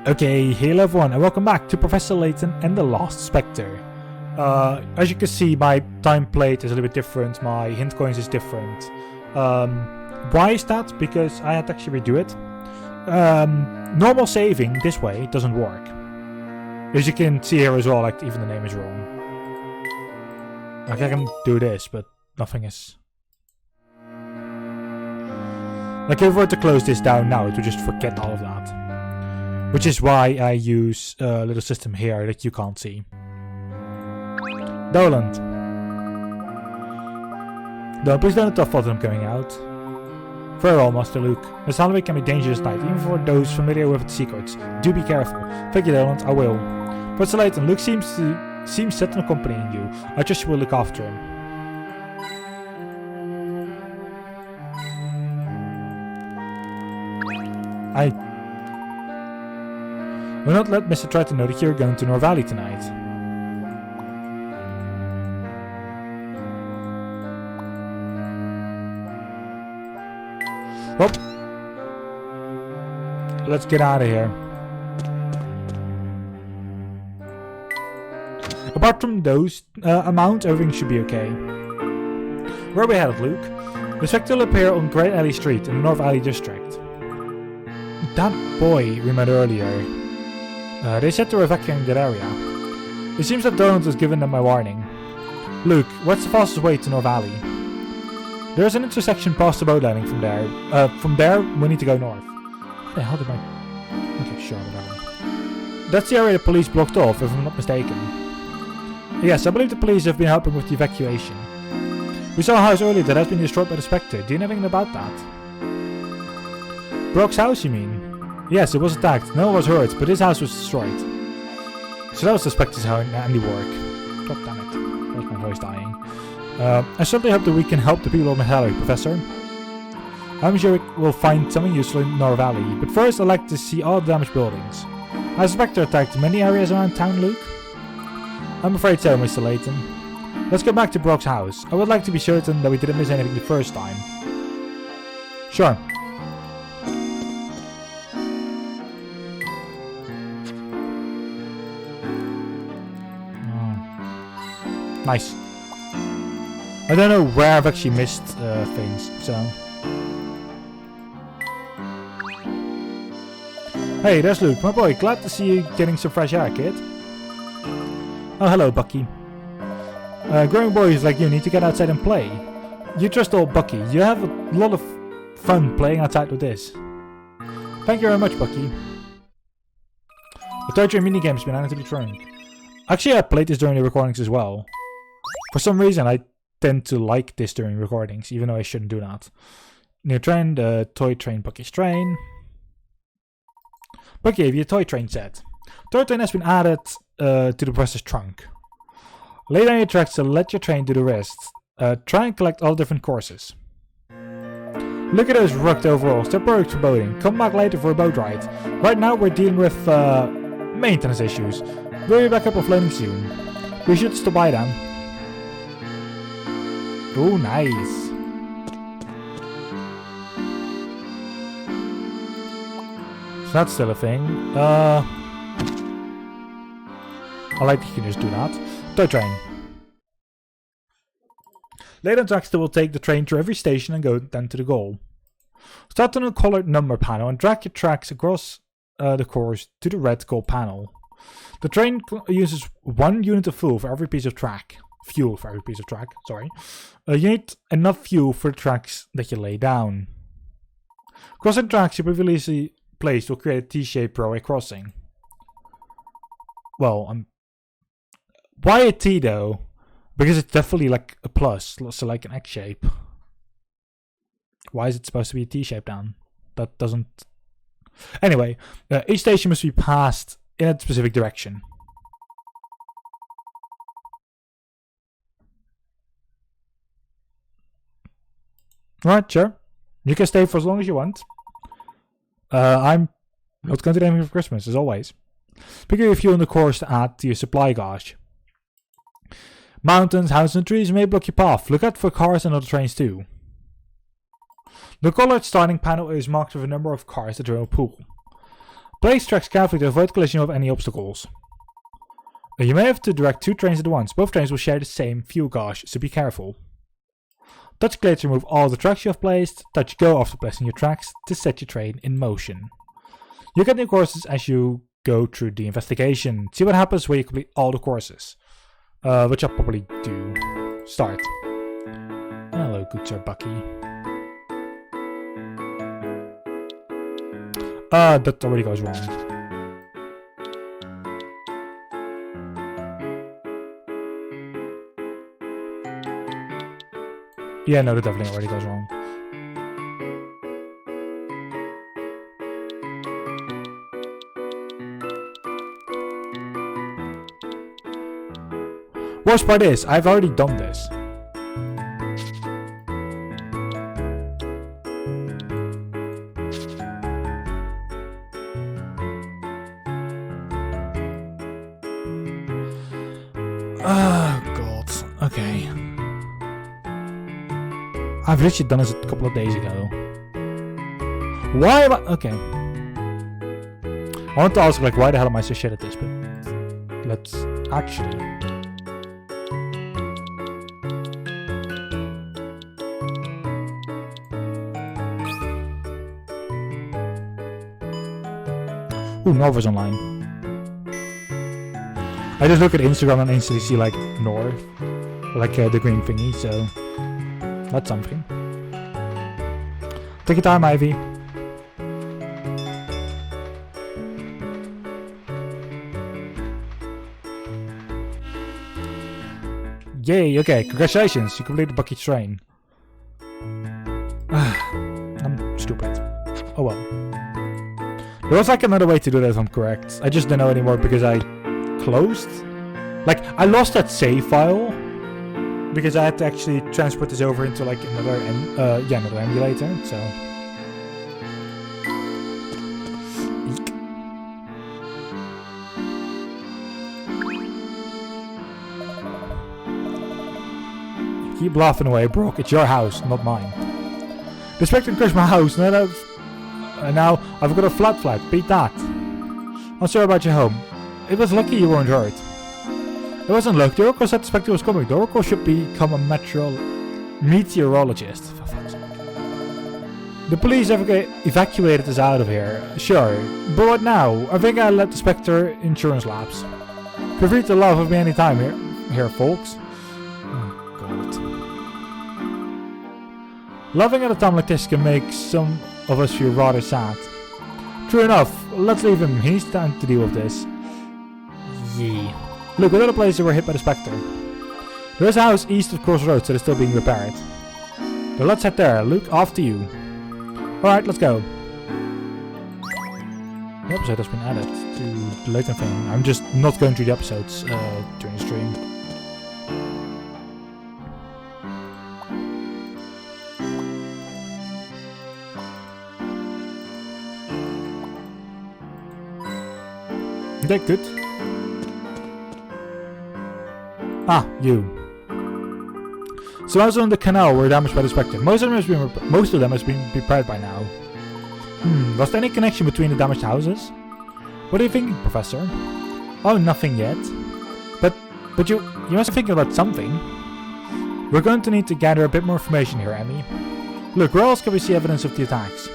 Okay, hello everyone and welcome back to Professor Layton and the Lost Specter. As you can see, my time played is a little bit different, my hint coins is different. Why is that? Because I had to actually redo it. Normal saving this way doesn't work. As you can see here as well, like even the name is wrong. Like I can do this, but nothing is... Like if I were to close this down now, it would just forget all of that. Which is why I use a little system here that you can't see. Doland. No, please don't have thought I'm coming out. Farewell, Master Luke. This hallway can be dangerous at night, even for those familiar with its secrets. Do be careful. Thank you, Doland. I will. Professor Layton, Luke seems set on accompanying you. I trust you will look after him. I will not let Mr. Triton know that you're going to Nor Valley tonight. Well, let's get out of here. Apart from those amounts, everything should be okay. Where are we headed, Luke? The Specter will appear on Great Alley Street in the North Alley District. That boy we met earlier. They said they were evacuating that area. It seems that Donald has given them my warning. Luke, what's the fastest way to North Valley? There's an intersection past the boat landing from there. From there, we need to go north. What the hell did I... Okay, sure, whatever. That's the area the police blocked off, if I'm not mistaken. Yes, I believe the police have been helping with the evacuation. We saw a house earlier that has been destroyed by the Spectre. Do you know anything about that? Brock's house, you mean? Yes, it was attacked. No one was hurt, but his house was destroyed. So that was the Spectre's handiwork. God damn it. That was my voice dying. I certainly hope that we can help the people of Metallic, Professor. I'm sure we'll find something useful in Nor Valley, but first I'd like to see all the damaged buildings. Has Spectre attacked many areas around town, Luke? I'm afraid so, Mr. Layton. Let's go back to Brock's house. I would like to be certain that we didn't miss anything the first time. Sure. Nice. I don't know where I've actually missed things, so... Hey, there's Luke, my boy. Glad to see you getting some fresh air, kid. Oh, hello, Bucky. Growing boys like you need to get outside and play. You trust old Bucky. You have a lot of fun playing outside with this. Thank you very much, Bucky. The torture minigame's been added to the trunk. Actually, I played this during the recordings as well. For some reason, I tend to like this during recordings, even though I shouldn't do that. New train, the toy train, Bucky's train. Bucky gave you a toy train set. Toy train has been added to the professor's trunk. Lay down your tracks to let your train do the rest. Try and collect all different courses. Look at those rugged overalls, they're perfect for boating. Come back later for a boat ride. Right now we're dealing with maintenance issues. We'll be back up on floating soon. We should stop by them. Oh, nice. So that's still a thing. I like that you can just do that. Toy train. Layton Dragster will take the train through every station and go then to the goal. Start on a colored number panel and drag your tracks across the course to the red goal panel. The train uses 1 unit of fuel for every piece of track. You need enough fuel for the tracks that you lay down. Crossing tracks you previously placed will create a T-shaped railway crossing. Well, why a T though? Because it's definitely like a plus, so like an X shape. Why is it supposed to be a T shape down? That doesn't... Anyway, each station must be passed in a specific direction. Alright, sure. You can stay for as long as you want. I'm not going to do anything for Christmas, as always. Pick up your fuel on the course to add to your supply gauge. Mountains, houses and trees may block your path. Look out for cars and other trains too. The colored starting panel is marked with a number of cars that are in a pool. Place tracks carefully to avoid collision with any obstacles. You may have to direct 2 trains at once. Both trains will share the same fuel gauge, so be careful. Touch clear to remove all the tracks you have placed. Touch go after placing your tracks to set your train in motion. You get new courses as you go through the investigation. See what happens when you complete all the courses. Which I'll probably do. Start. Hello, good sir Bucky. That already goes wrong. Yeah, no, that definitely already goes wrong. Worst part is, I've already done this. Oh god, okay. I've literally done this a couple of days ago. Why am I... Okay. I want to ask, like, why the hell am I so shit at this, but... Let's actually... Ooh, Norva's online. I just look at Instagram and instantly see, like, Norv. Like, the green thingy, so... That's something. Take your time, Ivy. Yay, okay, congratulations, you completed Bucky's train. I'm stupid. Oh well. There was like another way to do that if I'm correct. I just don't know anymore because I closed. Like, I lost that save file. Because I had to actually transport this over into like another emulator, so. Eek. Keep laughing away, Brock. It's your house, not mine. The Specter crushed my house, now I've got a flat. Beat that. I'm sorry about your home. It was lucky you weren't hurt. It wasn't luck. The Oracle said the Spectre was coming. The Oracle should become a meteorologist. For fuck's sake. The police evacuated us out of here. Sure. But what now? I think I'll let the Spectre insurance lapse. Feel free to laugh at me anytime here, folks. Oh, God. Laughing at a time like this can make some of us feel rather sad. True enough. Let's leave him. He needs time to deal with this. Yeah. Look, what other places were hit by the Spectre? There is a house east of Crossroads that is still being repaired. So let's head there. Luke, after you. Alright, let's go. The episode has been added to the Layton thing. I'm just not going through the episodes during the stream. Okay, good. Ah, you. So houses on the canal were damaged by the Spectre. Most of them has been repaired by now. Was there any connection between the damaged houses? What are you thinking, Professor? Oh, nothing yet. But you must be thinking about something. We're going to need to gather a bit more information here, Emmy. Look, where else can we see evidence of the attacks?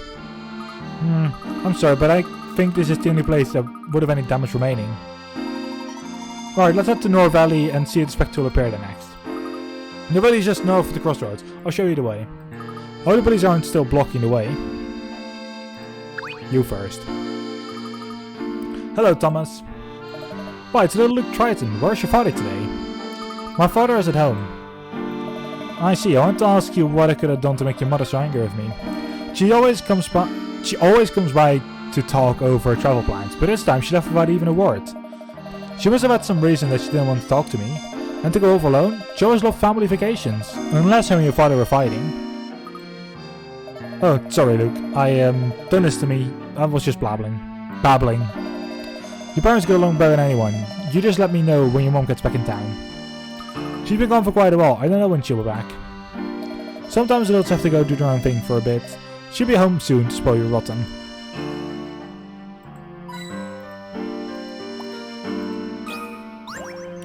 I'm sorry, but I think this is the only place that would have any damage remaining. Alright, let's head to North Valley and see if the Spectre will appear there next. The valley is just north of the crossroads. I'll show you the way. All the police aren't still blocking the way. You first. Hello, Thomas. Why, it's little Luke Triton. Where's your father today? My father is at home. I see. I want to ask you what I could have done to make your mother so angry with me. She always comes by to talk over travel plans, but this time she left without even a word. She must have had some reason that she didn't want to talk to me. And to go off alone? She always loved family vacations. Unless her and your father were fighting. Oh, sorry, Luke. Don't listen to me. I was just babbling. Your parents get along better than anyone. You just let me know when your mom gets back in town. She's been gone for quite a while. I don't know when she'll be back. Sometimes adults have to go do their own thing for a bit. She'll be home soon to spoil your rotten.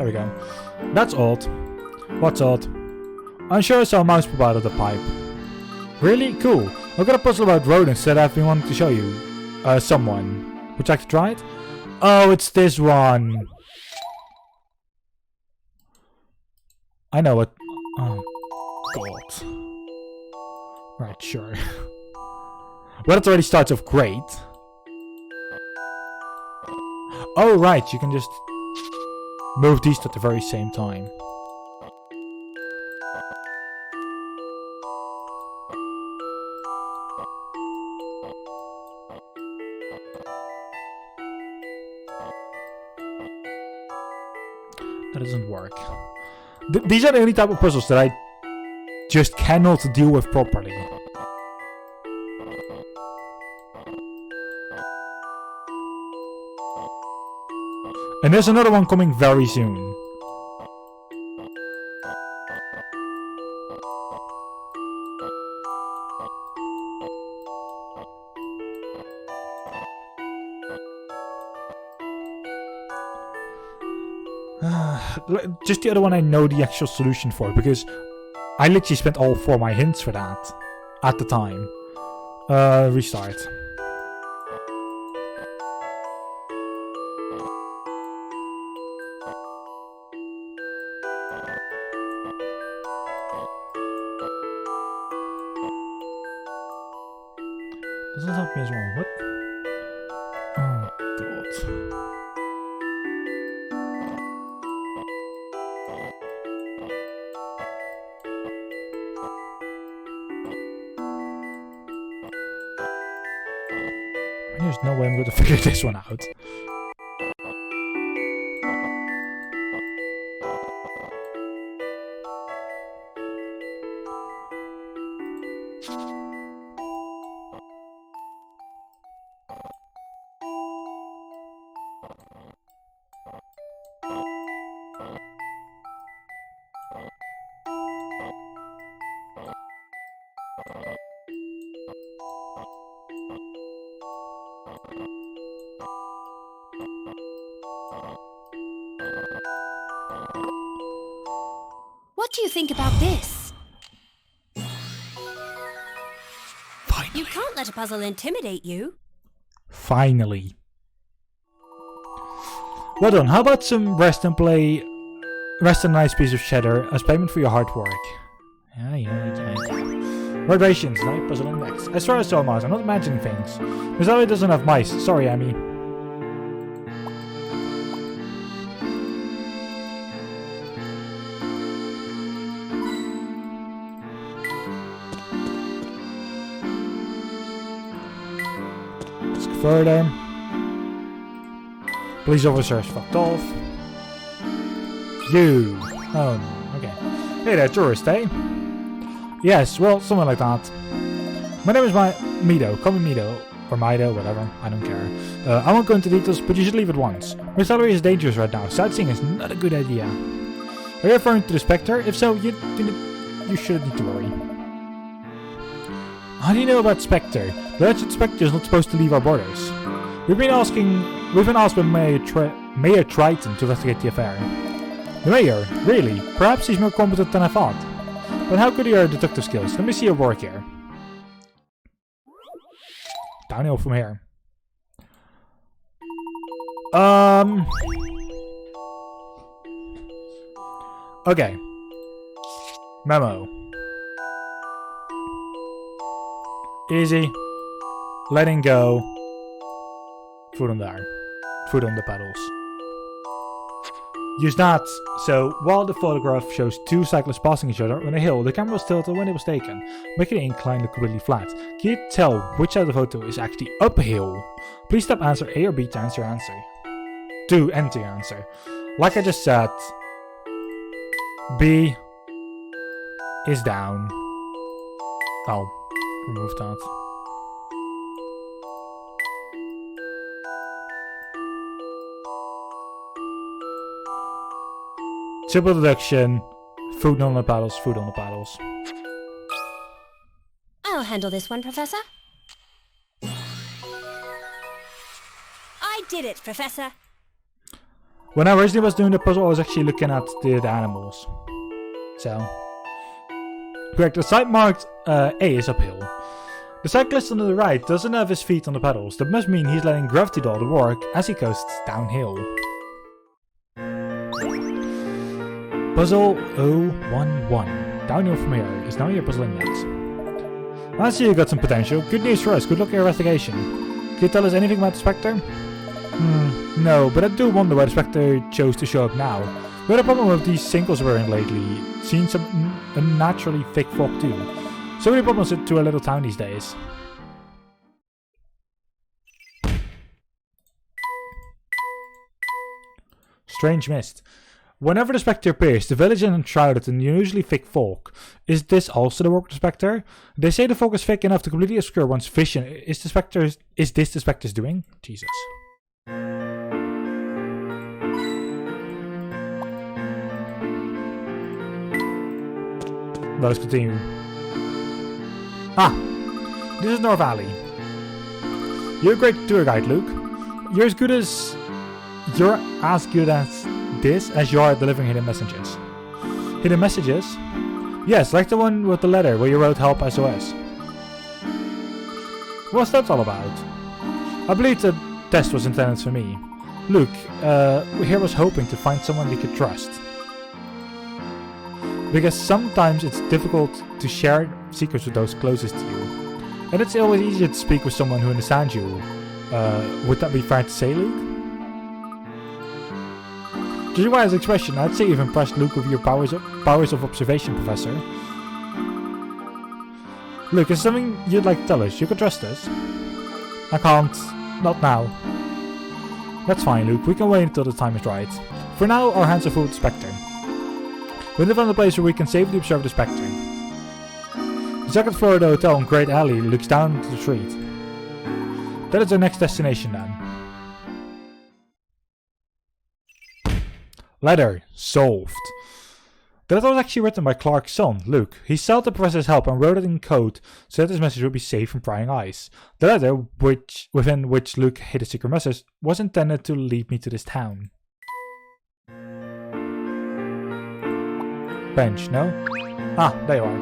There we go. That's odd. What's odd? I'm sure I saw a mouse pop out of the pipe. Really? Cool. I've got a puzzle about rodents that I've been wanting to show you. Someone. Would you like to try it? Oh, it's this one. I know it. Oh, God. Right, sure. Well, it already starts off great. Oh, right, you can just move these at the very same time. That doesn't work. These are the only type of puzzles that I just cannot deal with properly. And there's another one coming very soon. Just the other one I know the actual solution for, because I literally spent all 4 of my hints for that at the time. Restart. Doesn't help me as well. What? Oh, God. There's no way I'm going to figure this one out. What do you think about this? Finally. You can't let a puzzle intimidate you. Finally. Well done. How about some rest and play? Rest and a nice piece of cheddar as payment for your hard work. Yeah. Regulations, night puzzle index. I swear I saw a mouse. I'm not imagining things. Miss Elliot doesn't have mice. Sorry, Amy. Let's go further. Police officers fucked off. You. Oh no. Okay. Hey there, tourist, eh? Yes, well, something like that. My name is Mido. Call me Mido. Or Mido, whatever. I don't care. I won't go into details, but you should leave at once. My salary is dangerous right now. Sightseeing is not a good idea. Are you referring to the Specter? If so, you shouldn't need to worry. How do you know about Specter? The alleged Specter is not supposed to leave our borders. We've been asked by Mayor Triton to investigate the affair. The mayor? Really? Perhaps he's more competent than I thought. But how good are your detective skills? Let me see your work here. Downhill from here. Okay. Memo. Easy. Letting go. Foot on there. Foot on the pedals. Use that. So, while the photograph shows 2 cyclists passing each other on a hill, the camera was tilted when it was taken, making the incline look completely flat. Can you tell which side of the photo is actually uphill? Please tap answer A or B to answer your answer. To enter your answer. Like I just said, B is down. I'll remove that. Simple deduction. Foot on the paddles, foot on the paddles. I'll handle this one, Professor. I did it, Professor. When I originally was doing the puzzle, I was actually looking at the animals. So. Correct, the site marked A is uphill. The cyclist on the right doesn't have his feet on the pedals. That must mean he's letting gravity do all the work as he coasts downhill. Puzzle 011. Downhill from here is now your puzzle index. I see you got some potential. Good news for us. Good luck at your investigation. Can you tell us anything about the Specter? No, but I do wonder why the Specter chose to show up now. We had a problem with these sinkholes we're in lately. Seen some unnaturally thick fog too. So many problems to a little town these days. Strange mist. Whenever the Spectre appears, the village is enshrouded in unusually thick fog. Is this also the work of the Spectre? They say the fog is thick enough to completely obscure one's vision. Is this the Spectre's doing? Jesus. Let us continue. This is North Alley. You're a great tour guide, Luke. You're as good at this as you are at delivering hidden messages. Hidden messages? Yes, like the one with the letter where you wrote help SOS. What's that all about? I believe the test was intended for me. Luke, here was hoping to find someone you could trust. Because sometimes it's difficult to share secrets with those closest to you. And it's always easier to speak with someone who understands you. Would that be fair to say, Luke? Judging by his expression, I'd say you've impressed Luke with your powers of observation, Professor. Luke, is there something you'd like to tell us? You can trust us. I can't. Not now. That's fine, Luke. We can wait until the time is right. For now, our hands are full with Spectre. We live on the place where we can safely observe the Spectre. The second floor of the hotel in Great Alley looks down into the street. That is our next destination then. Letter. Solved. The letter was actually written by Clark's son, Luke. He sought the professor's help and wrote it in code so that his message would be safe from prying eyes. The letter, within which Luke hid a secret message, was intended to lead me to this town. Bench, no? There you are.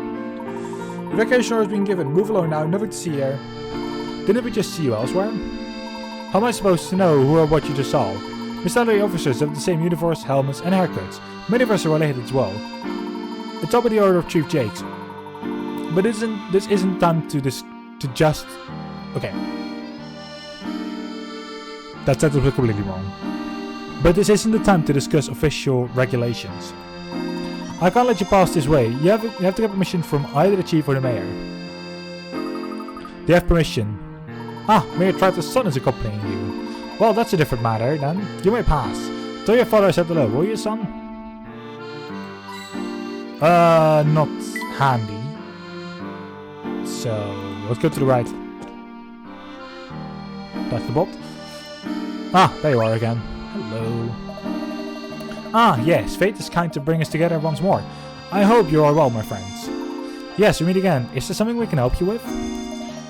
The vacation order has been given. Move along now, nothing to see here. Didn't we just see you elsewhere? How am I supposed to know who or what you just saw? Military officers have the same uniforms, helmets, and haircuts. Many of us are related as well. It's all by the order of Chief Jakes. But this isn't time to just... Okay. That's completely wrong. But this isn't the time to discuss official regulations. I can't let you pass this way. You have to get permission from either the chief or the mayor. They have permission. Mayor Triton's son is accompanying you. Well, that's a different matter then. You may pass. Tell your father I said hello, will you, son? Not handy. So, let's go to the right. That's the bot. There you are again. Hello. Yes, fate is kind to bring us together once more. I hope you are well, my friends. Yes, we meet again. Is there something we can help you with?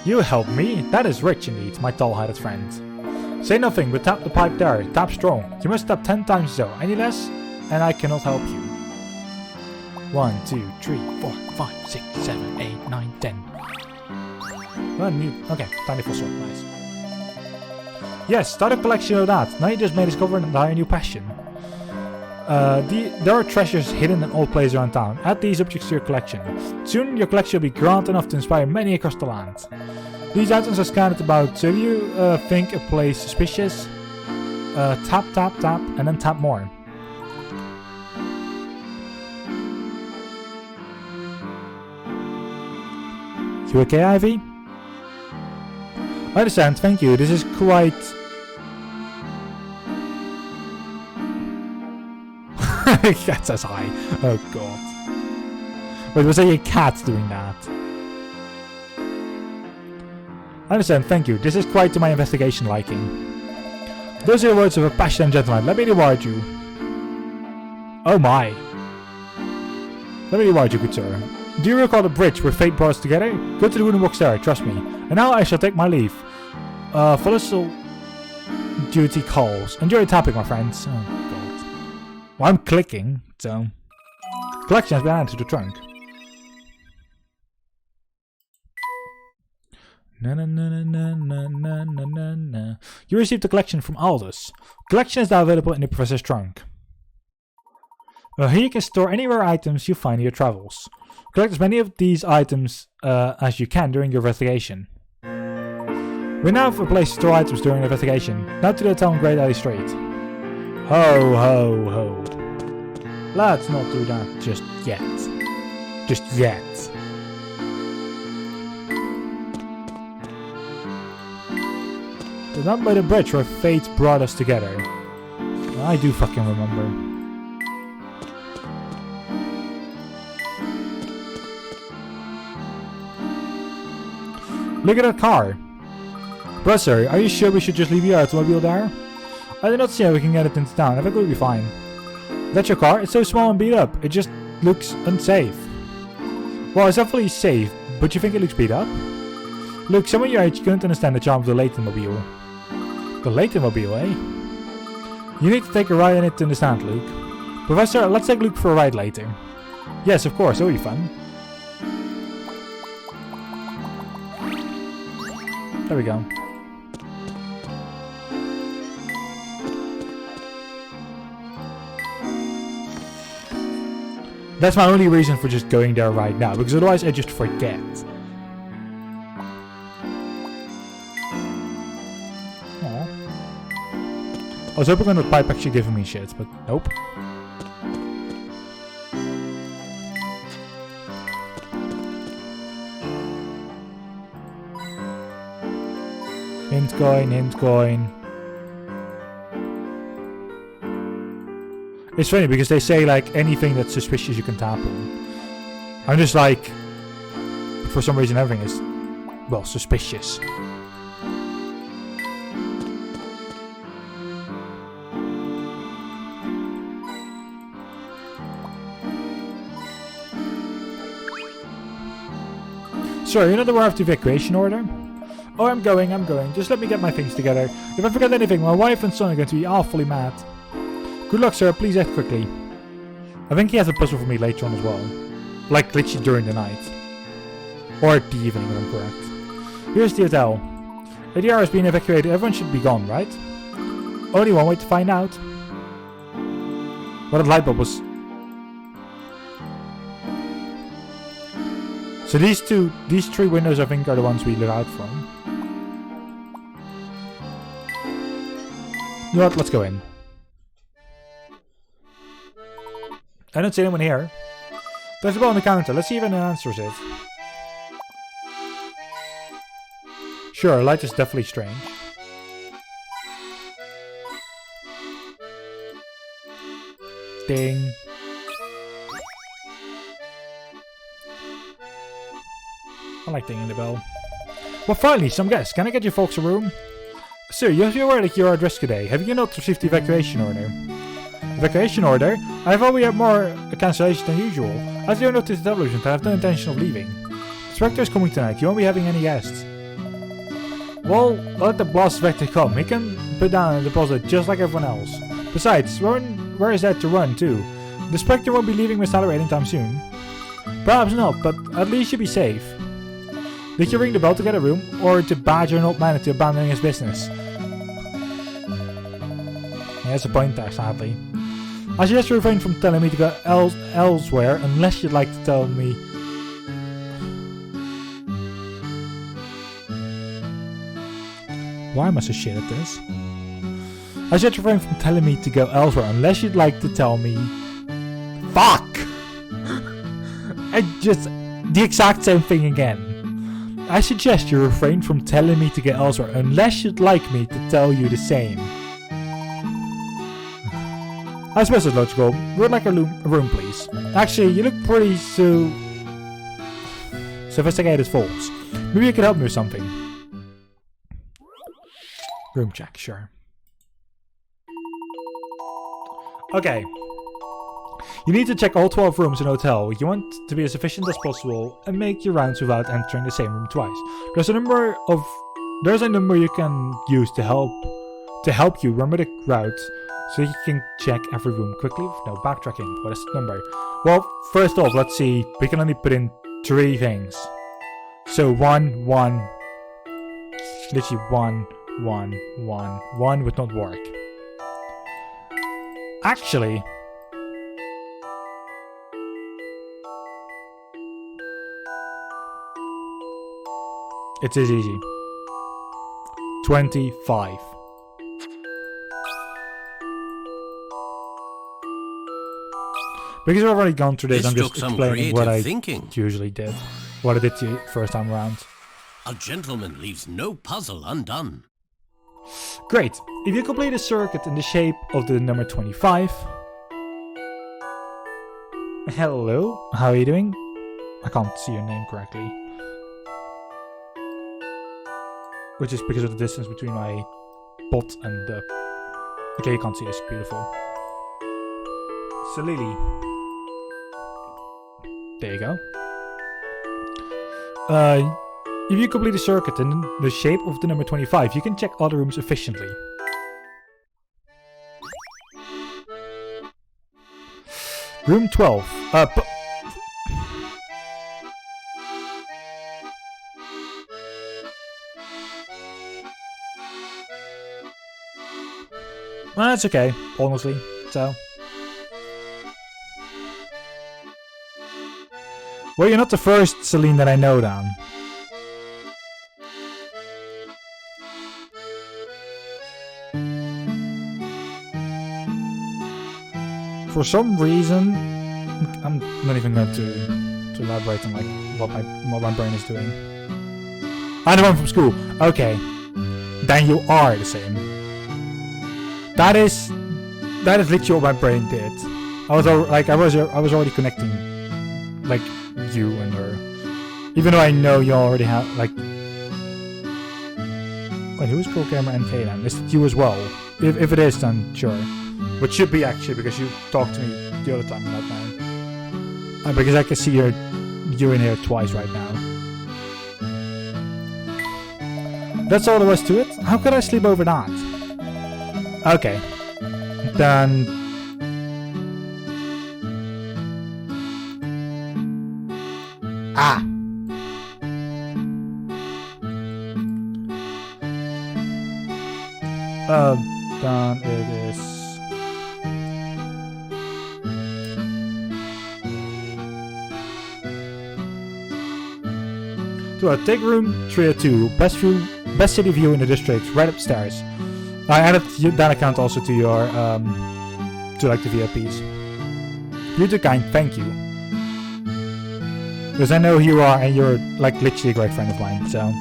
You help me? That is rich indeed, my tall-headed friend. Say nothing, but tap the pipe there. Tap strong. You must tap 10 times so. Any less, and I cannot help you. 1, 2, 3, 4, 5, 6, 7, 8, 9, 10. Okay, tiny fossil. Nice. Yes, start a collection of that. Now you just may discover and hire a new passion. There are treasures hidden in all places around town. Add these objects to your collection. Soon your collection will be grand enough to inspire many across the land. These items are scattered about, so if you think a place suspicious, tap, tap, tap, and then tap more. You okay, Ivy? I understand, thank you. This is quite... Cat says hi. Oh god. Wait, was that your cat doing that? I understand, thank you. This is quite to my investigation liking. Those are the words of a passionate gentleman. Let me reward you. Oh my. Let me reward you, good sir. Do you recall the bridge where fate brought us together? Go to the wooden box there, trust me. And now I shall take my leave. Follow duty calls. Enjoy tapping, my friends. Oh god. Well, I'm clicking, so... Collection has been added to the trunk. Na na na na na na na na na. You received a collection from Aldous. Collection is now available in the professor's trunk. Here you can store any rare items you find in your travels. Collect as many of these items as you can during your investigation. We now have a place to store items during the investigation. Now to the hotel on Great Alley Street. Ho ho ho. Let's not do that just yet. Just yet. The night by the bridge where fate brought us together. I do fucking remember. Look at that car. Professor, are you sure we should just leave your automobile there? I do not see how we can get it into town. I think we'll be fine. That's your car? It's so small and beat up. It just looks unsafe. Well, it's definitely safe, but you think it looks beat up? Look, someone your age couldn't understand the charm of the Layton mobile. The Layton mobile, eh? You need to take a ride in it to understand, Luke. Professor, let's take Luke for a ride later. Yes, of course, it'll be fun. There we go. That's my only reason for just going there right now, because otherwise I just forget. I was hoping the pipe actually giving me shit, but nope. Hint coin, hint coin. It's funny because they say like anything that's suspicious you can tap on. I'm just like, for some reason everything is, well, suspicious. Sorry, you know the Raptr evacuation order? Oh, I'm going. Just let me get my things together. If I forget anything, my wife and son are going to be awfully mad. Good luck, sir. Please act quickly. I think he has a puzzle for me later on as well. Like, literally during the night. Or the evening, if I'm correct. Here's the hotel. ADR has been evacuated. Everyone should be gone, right? Only one way to find out. What a light bulb was... So these three windows I think are the ones we look out from. You know what, let's go in. I don't see anyone here. There's a bell on the counter, let's see if anyone answers it. Sure, a light is definitely strange. Ding. I like dinging the bell. Well, finally, some guests. Can I get you folks a room? Sir, you're aware that you're at risk today. Have you not received the evacuation order? Evacuation order? I thought we had more cancellation than usual. As you noticed the television, I have no intention of leaving. Specter is coming tonight. You won't be having any guests. Well, let the boss Specter come. He can put down a deposit just like everyone else. Besides, where is that to run to? The Specter won't be leaving my salary anytime soon. Perhaps not, but at least you'll be safe. Did you ring the bell to get a room, or to badger an old man into abandoning his business? Yeah, that's a point there, sadly. I suggest you refrain from telling me to go elsewhere, unless you'd like to tell me... Why am I so shit at this? I suggest you refrain from telling me to go elsewhere, unless you'd like to tell me... Fuck! The exact same thing again. I suggest you refrain from telling me to get elsewhere unless you'd like me to tell you the same. I suppose it's logical. Would like a room, please. Actually, you look pretty sophisticated fools. Maybe you could help me with something. Room check, sure. Okay. You need to check all 12 rooms in a hotel. You want to be as efficient as possible and make your rounds without entering the same room twice. There's a number you can use to help you remember the route So you can check every room quickly. No, backtracking. What is the number? Well, first off, let's see. We can only put in 3 things. So 1, 1. Literally 1, 1, 1. 1 would not work. Actually... it is easy. 25. Because I've already gone through this, I'm just explaining what I usually did. What I did the first time around. A gentleman leaves no puzzle undone. Great. If you complete a circuit in the shape of the number 25... Hello, how are you doing? I can't see your name correctly. Which is because of the distance between my bot and the... Okay, you can't see this. Beautiful. So Lily. There you go. If you complete a circuit in the shape of the number 25, you can check other rooms efficiently. Room 12. Well, that's okay, honestly. So. Well, you're not the first Celine that I know down. For some reason, I'm not even going to elaborate on like what my brain is doing. I know I'm from school. Okay, then you are the same. That is literally what my brain did. I was already connecting like you and her, even though I know you already have like. Wait, who's Cool Gamer NK then? Is it you as well? If it is, then sure. Which should be actually, because you talked to me the other time about that. Because I can see you in here twice right now. That's all there was to it. How could I sleep over that? Okay. Then... Ah! Then it is... Take room 302, best city view in the district, right upstairs. I added that account also to your to like the VIPs. You're too kind, thank you. Because I know who you are, and you're like literally a great friend of mine. So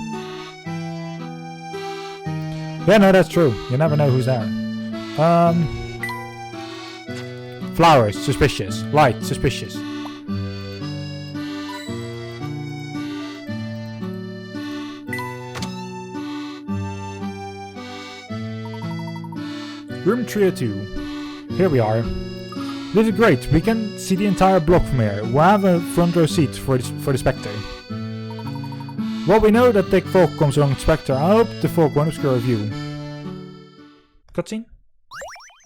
yeah, no, that's true. You never know who's there. Flowers, suspicious. Light, suspicious. Room 302. Here we are. This is great. We can see the entire block from here. We'll have a front row seat for the Specter. Well, we know that thick fog comes along with Specter. I hope the fog won't obscure our view. Cutscene?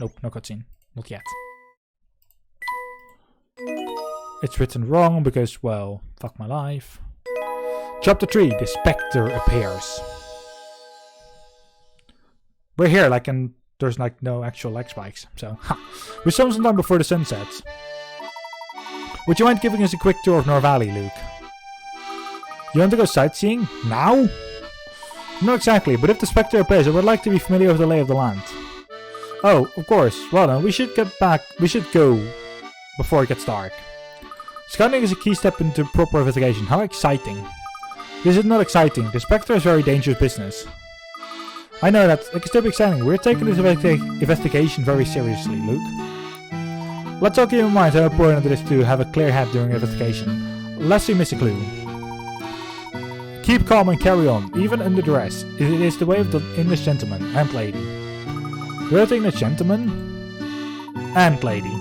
Nope, no cutscene. Not yet. It's written wrong because, well, fuck my life. Chapter 3. The Specter appears. We're here, like in... There's like no actual leg spikes, so we're some time before the sun sets. Would you mind giving us a quick tour of Nor Valley, Luke? You want to go sightseeing? Now? Not exactly, but if the Spectre appears, I would like to be familiar with the lay of the land. Oh, of course. Well then, we should get back. We should go before it gets dark. Scouting is a key step into proper investigation. How exciting. This is not exciting. The Spectre is very dangerous business. I know that. It can still be exciting. We're taking this investigation very seriously, Luke. Let's all keep in mind how important it is to have a clear head during an investigation, lest we miss a clue. Keep calm and carry on, even under duress. It is the way of the English gentleman and lady. We're the English gentleman and lady.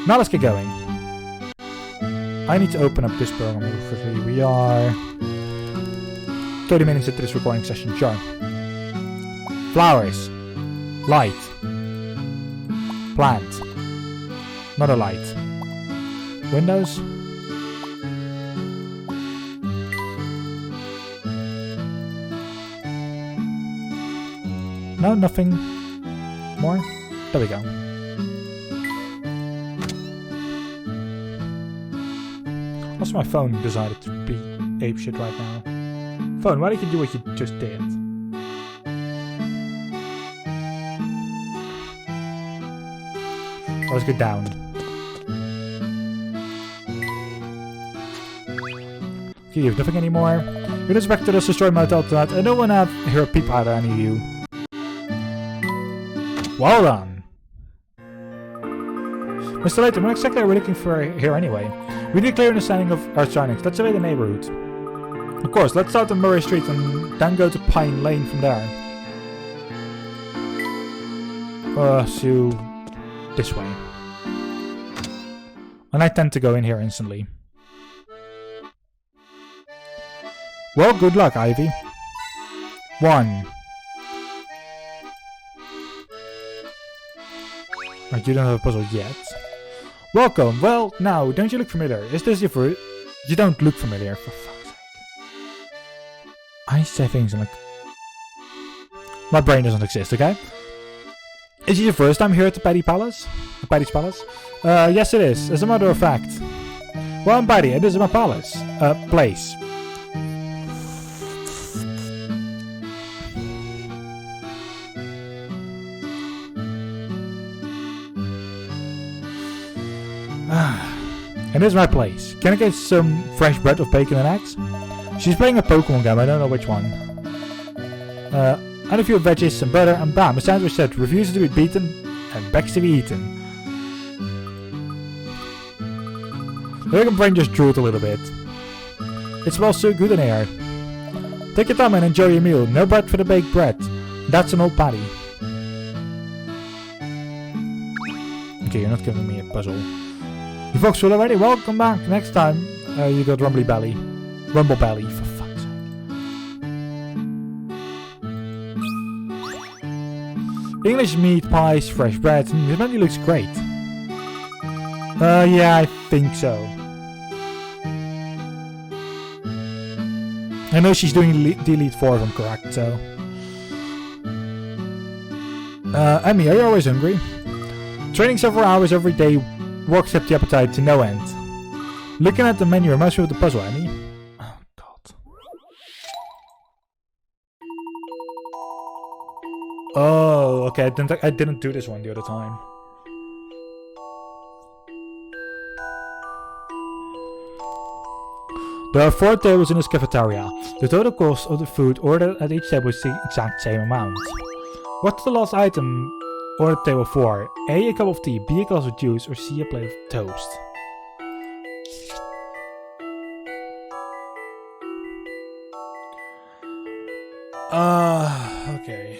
Now let's get going. I need to open up this program really quickly. We are 30 minutes into this recording session, sure. Flowers. Light. Plant. Not a light. Windows. No, nothing more. There we go. Also, my phone decided to be apeshit right now. Phone, why did you do what you just did? Let's go down. Okay, you have nothing anymore. You're the Specter that's destroyed my Delta, and no one out hear a peep out of any of you. Well done! Mr. Layton, what exactly are we looking for here anyway? We need a clear understanding of our surroundings. Let's survey the neighborhood. Of course, let's start on Murray Street and then go to Pine Lane from there. So this way. And I tend to go in here instantly. Well, good luck, Ivy. 1. Right, you don't have a puzzle yet. Welcome. Well, now, don't you look familiar? Is this your first? You don't look familiar, for fuck's sake. I say things and like... My brain doesn't exist, okay? Is it your first time here at the Paddy's Palace? Yes it is, as a matter of fact. Well, I'm Paddy, and this is my palace. Place. And this is my place. Can I get some fresh bread with bacon and eggs? She's playing a Pokemon game, I don't know which one. And a few veggies, some butter, and bam, a sandwich that refuses to be beaten and begs to be eaten. The little brain just drooled a little bit. It smells so good in here. Take your time and enjoy your meal. No bread for the baked bread. That's an old Paddy. Okay, you're not giving me a puzzle. You folks full already? Well, come back. Next time, you got Rumble Belly, for fuck's sake. English meat pies, fresh bread. This menu looks great. Yeah, I think so. I know she's doing delete 4 if I'm correct, so... Emmy, are you always hungry? Training several hours every day works up the appetite to no end. Looking at the menu reminds me of the puzzle, Emmy. Oh, God. Oh, okay, I didn't do this one the other time. There are 4 tables in this cafeteria. The total cost of the food ordered at each table is the exact same amount. What's the last item ordered at table 4? A cup of tea, B a glass of juice, or C a plate of toast? Okay.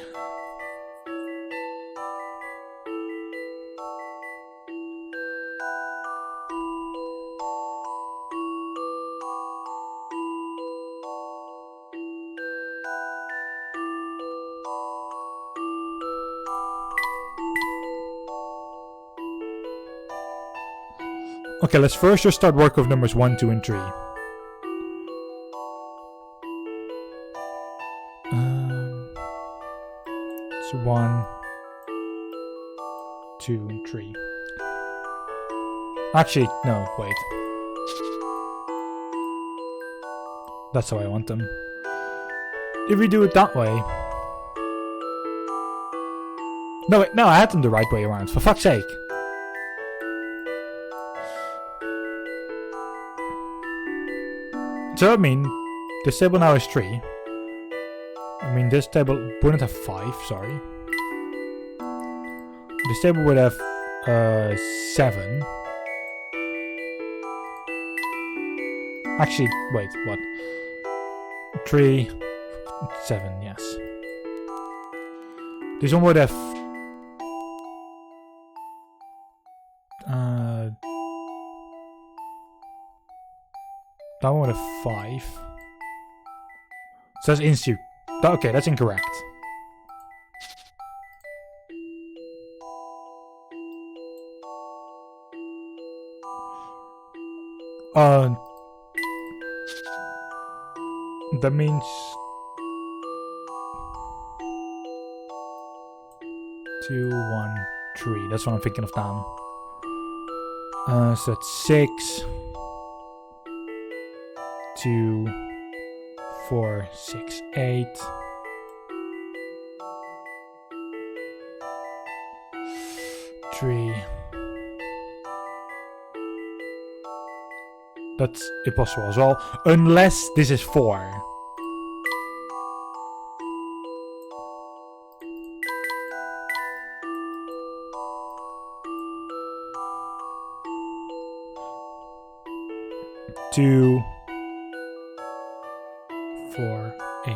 Okay, let's first just start work with numbers 1, 2, and 3. So 1, 2, and 3. Actually, no, wait. That's how I want them. If we do it that way... No, wait, no, I had them the right way around, for fuck's sake. So, I mean, this table now is 3. I mean, this table wouldn't have 5, sorry. This table would have 7. Actually, wait, what? 3, 7, yes. This one would have... that one would have 5. So that's institute. Okay, that's incorrect. That means 2, 1, 3. That's what I'm thinking of now. So that's 6, 2, 4, 6, 8. 3. That's impossible as well, unless this is 4. Two, 4, 8.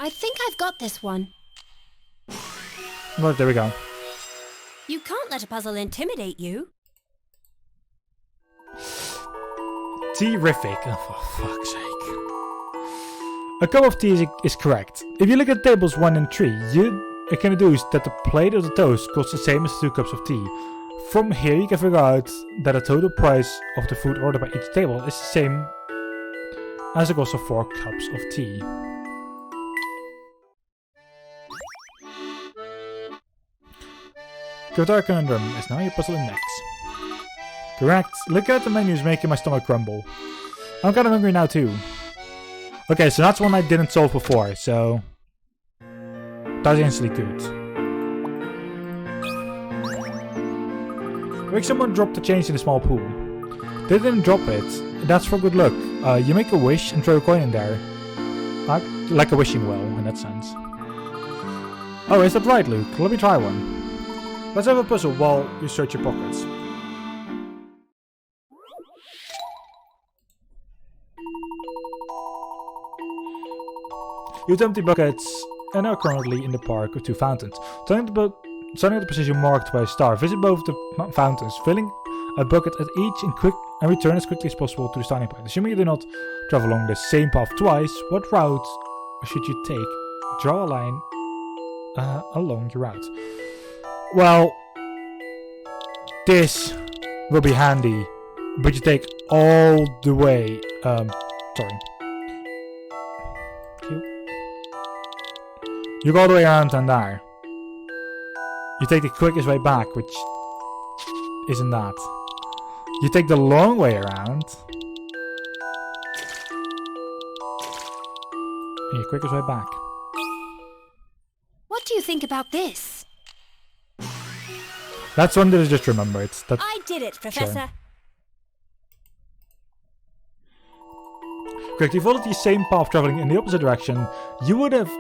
I think I've got this one. Well, there we go. You can't let a puzzle intimidate you. Terrific. Oh, for fuck's sake. A cup of tea is correct. If you look at tables 1 and 3, you can deduce that the plate of the toast costs the same as 2 cups of tea. From here you can figure out that the total price of the food ordered by each table is the same as the cost of 4 cups of tea. Guitar Conundrum is now your puzzle index. Correct. Looking at the menu is making my stomach grumble. I'm kind of hungry now too. Okay, so that's one I didn't solve before, so that's instantly good. Make someone drop the change in a small pool. They didn't drop it. That's for good luck. You make a wish and throw a coin in there. Like a wishing well, in that sense. Oh, is that right, Luke? Let me try one. Let's have a puzzle while you search your pockets. You have empty buckets and are currently in the park with 2 fountains. Starting at the position marked by a star, visit both the fountains, filling a bucket at each and return as quickly as possible to the starting point. Assuming you do not travel along the same path twice, what route should you take? Draw a line along your route. Well, this will be handy, but you take all the way. Sorry. You go all the way around and there. You take the quickest way back, which isn't that. You take the long way around. And your quickest way back. What do you think about this? That's one that I just remembered. I did it, Professor. Sure. Correct. If you followed the same path traveling in the opposite direction, you would have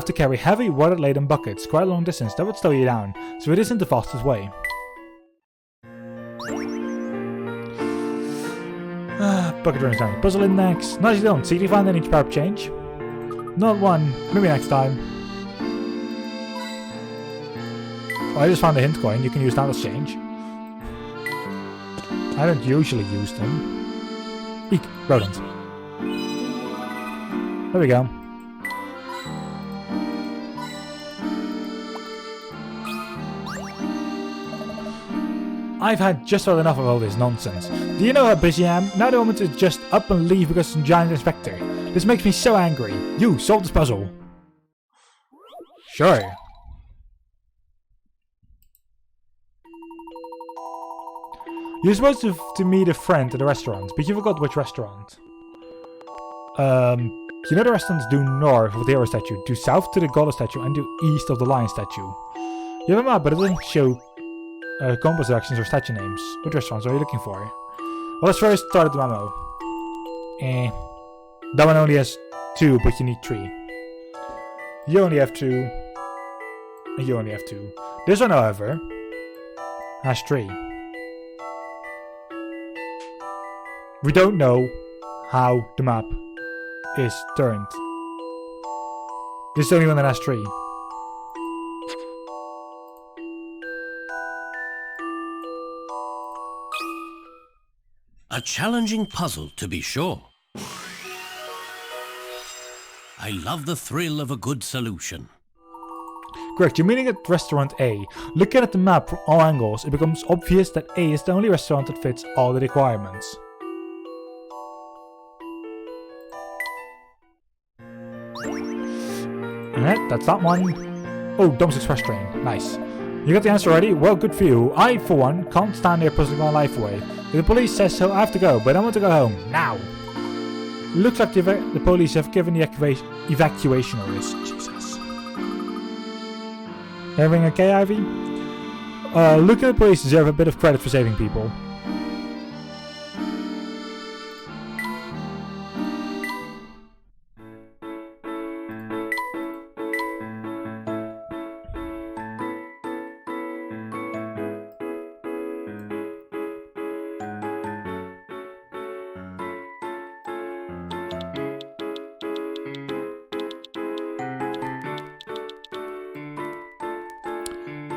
to carry heavy water-laden buckets quite a long distance. That would slow you down, so it isn't the fastest way. Bucket runs down. Puzzle index. Nicely done. See if you find any sharp change. Not one. Maybe next time. Oh, I just found a hint coin. You can use that as change. I don't usually use them. Eek, rodent. There we go. I've had just about enough of all this nonsense. Do you know how busy I am? Now the moment is just up and leave because of some giant Specter. This makes me so angry. You, solve this puzzle. Sure. You're supposed to meet a friend at a restaurant, but you forgot which restaurant. You know the restaurants due north of the hero statue, due south to the goddess statue, and due east of the lion statue. You have a map, but it doesn't show compass directions or statue names. What restaurants are you looking for? Well, let's first start at the memo. That one only has 2, but you need 3. You only have 2. And you only have 2. This one, however, has 3. We don't know how the map is turned. This is the only one that has 3. A challenging puzzle, to be sure. I love the thrill of a good solution. Correct, you're meeting at restaurant A. Looking at the map from all angles, it becomes obvious that A is the only restaurant that fits all the requirements. And that's that one. Oh, Dom's Express train. Nice. You got the answer already? Well, good for you. I, for one, can't stand here puzzling my life away. If the police says so, I have to go, but I want to go home. Now! Looks like the police have given the evacuation orders. Jesus. Everything okay, Ivy? Look at the police deserve a bit of credit for saving people.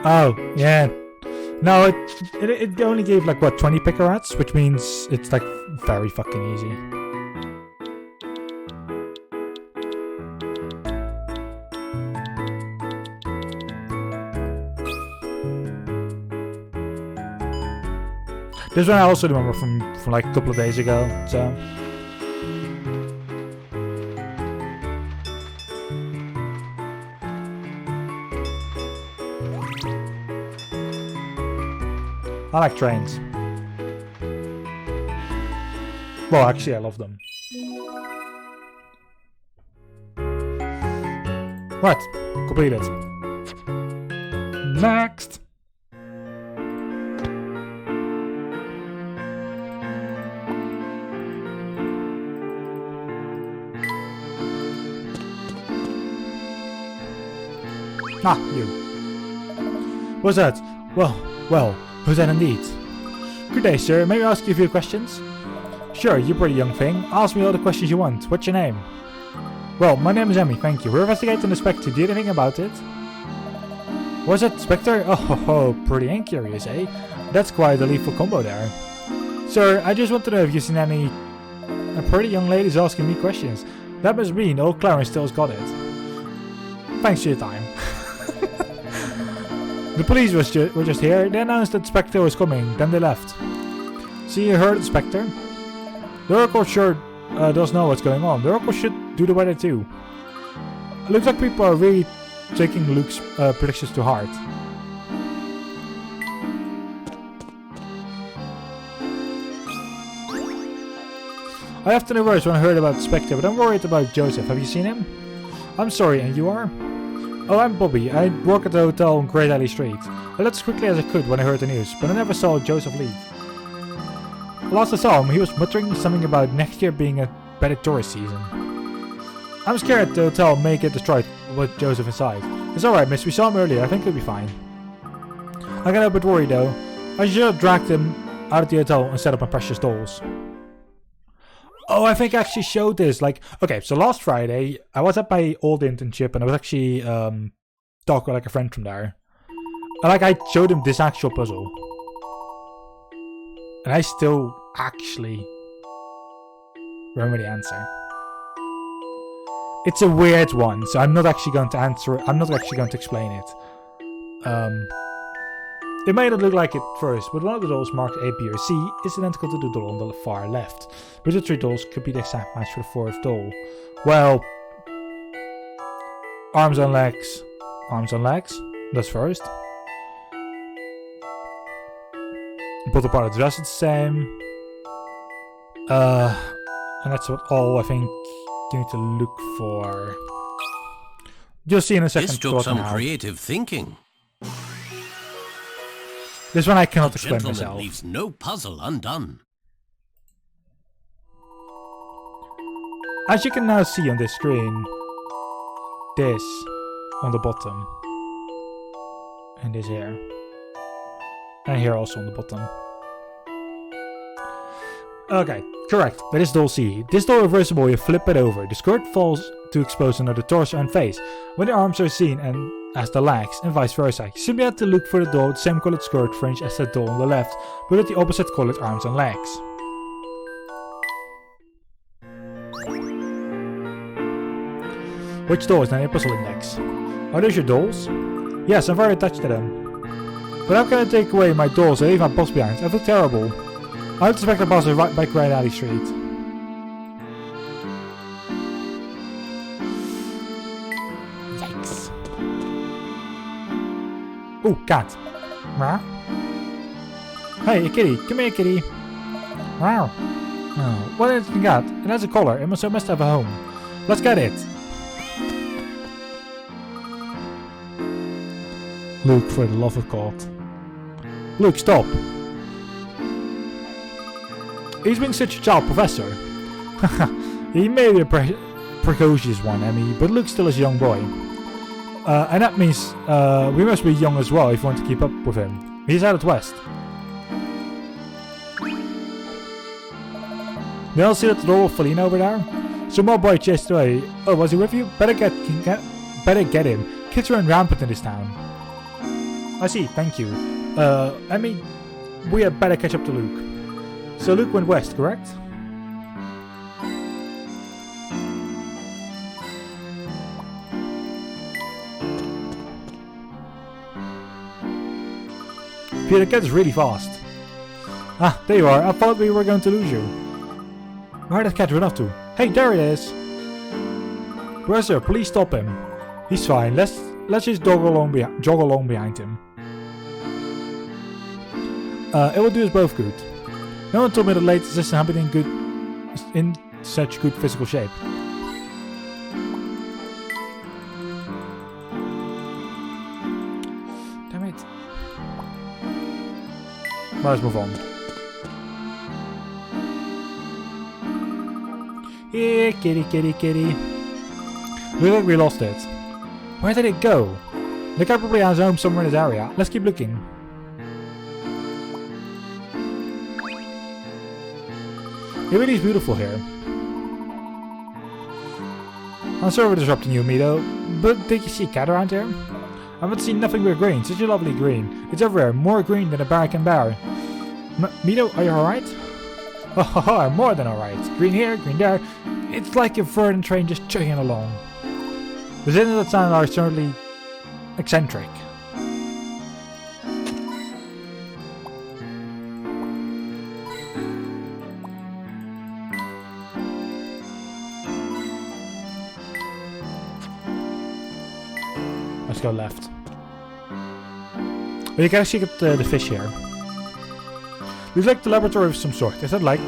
Oh, yeah. No, it only gave like, what, 20 picker rats? Which means it's like very fucking easy. This one I also remember from like a couple of days ago, so... I like trains. Well, actually, I love them. Right, completed. Next! Ah, you. What's that? Well. Who's that indeed? Good day, sir. May I ask you a few questions? Sure, you pretty young thing. Ask me all the questions you want. What's your name? Well, my name is Emmy, thank you. We're investigating the Specter. Do you know anything about it? Was it Specter? Oh, pretty incurious, eh? That's quite a lethal combo there. Sir, I just want to know if you've seen any pretty young ladies asking me questions. That must mean old Clarence still's got it. Thanks for your time. The police were just here. They announced that Specter was coming, then they left. See, you heard of Specter? The Oracle sure does know what's going on. The Oracle should do the weather too. Looks like people are really taking Luke's predictions to heart. I often worse when I heard about Specter, but I'm worried about Joseph. Have you seen him? I'm sorry, and you are? Oh, I'm Bobby. I work at the hotel on Great Alley Street. I left as quickly as I could when I heard the news, but I never saw Joseph leave. Last I saw him, he was muttering something about next year being a better tourist season. I'm scared the hotel may get destroyed with Joseph inside. It's alright, miss. We saw him earlier. I think he'll be fine. I got a bit worried, though. I should have dragged him out of the hotel and set up my precious dolls. Oh, I think I actually showed this. Like, okay, so last Friday, I was at my old internship and I was actually talking with like a friend from there. And like, I showed him this actual puzzle. And I still actually remember the answer. It's a weird one, so I'm not actually going to answer it. I'm not actually going to explain it. It may not look like it first, but one of the dolls marked A, B, or C is identical to the doll on the far left. Which of the three dolls could be the exact match for the fourth doll? Well, arms and legs. Arms and legs. That's first. Bottom part of the dress is the same. And that's what all I think you need to look for. You'll see in a second. This took some creative thinking. This one I cannot explain Gentleman myself. leaves no puzzle undone. As you can now see on this screen, this on the bottom, and this here, and here also on the bottom. Okay, correct. That is doll C. This doll reversible, you flip it over. The skirt falls to expose another torso and face, when the arms are seen and as the legs, and vice versa. You simply have to look for the doll with the same colored skirt fringe as the doll on the left, but with the opposite colored arms and legs. Which doll is not a puzzle index? Are those your dolls? Yes, I'm very attached to them. But how can I take away my dolls and leave my boss behind? I feel terrible. I have to Specter boss is right by Great Alley Street. Yikes. Ooh, cat. Meow. Hey, a kitty. Come here, kitty. Wow. Oh, what is it got? It has a collar. It must have a home. Let's get it. Luke, for the love of God. Luke, stop. He's being such a child professor. He may be a precocious one, Emmy, but Luke's still a young boy. And that means we must be young as well if we want to keep up with him. He's out west. Did you all see that little Feline over there? Some more boy chased away. Oh, was he with you? Better get him. Kids run rampant in this town. I see, thank you. I mean, we had better catch up to Luke. So Luke went west, correct? Peter, the cat is really fast. Ah, there you are. I thought we were going to lose you. Where did the cat run off to? Hey, there it is. Professor, please stop him. He's fine. Let's just jog along behind him. It will do us both good. No one told me that Layton isn't happening in such good physical shape. Damn it. Well, let's move on. Here, kitty, kitty, kitty. We look like we lost it. Where did it go? The cat probably has a home somewhere in this area. Let's keep looking. It really is beautiful here. I'm sorry for disrupting you, Mito, but did you see a cat around here? I haven't seen nothing but green, such a lovely green. It's everywhere, more green than a bear can bear. Mito, are you alright? Oh, I'm more than alright. Green here, green there. It's like a verdant train just chugging along. The citizens of that town are certainly eccentric. Let's go left. But you can actually get the fish here. Looks like the laboratory of some sort. Is it light